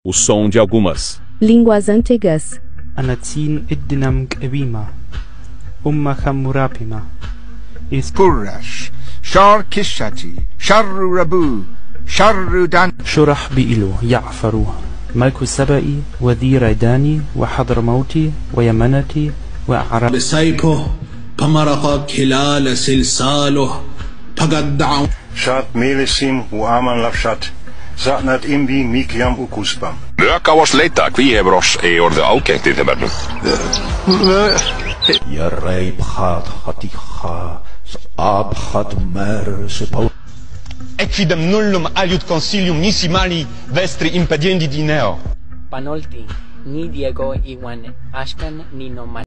O som de algumas línguas antigas. Anatsin idinam k'ebima, umma khamurapima. Purash, Shar Kishati, Sharru Rabu, Sharru Dan. شرح بإلو يعفر ملك السبأ وذي ريداني وحضرموتي ويمنتي وأعراب بسيفه بمرق كلال سلساله تقدع شات ميلسيم وآمان لفشات زاتنات إمبي ميكيام وكوسبام Kauas leittaa kviihevros ei orde aukehti tämän. يا ريب خاد خطيخا صعب خاد مر سبو Equidem nullum aliud consilium nisi mali vestri impediendi dineo. Panolti, ni Diego Iwan Ashkan ni no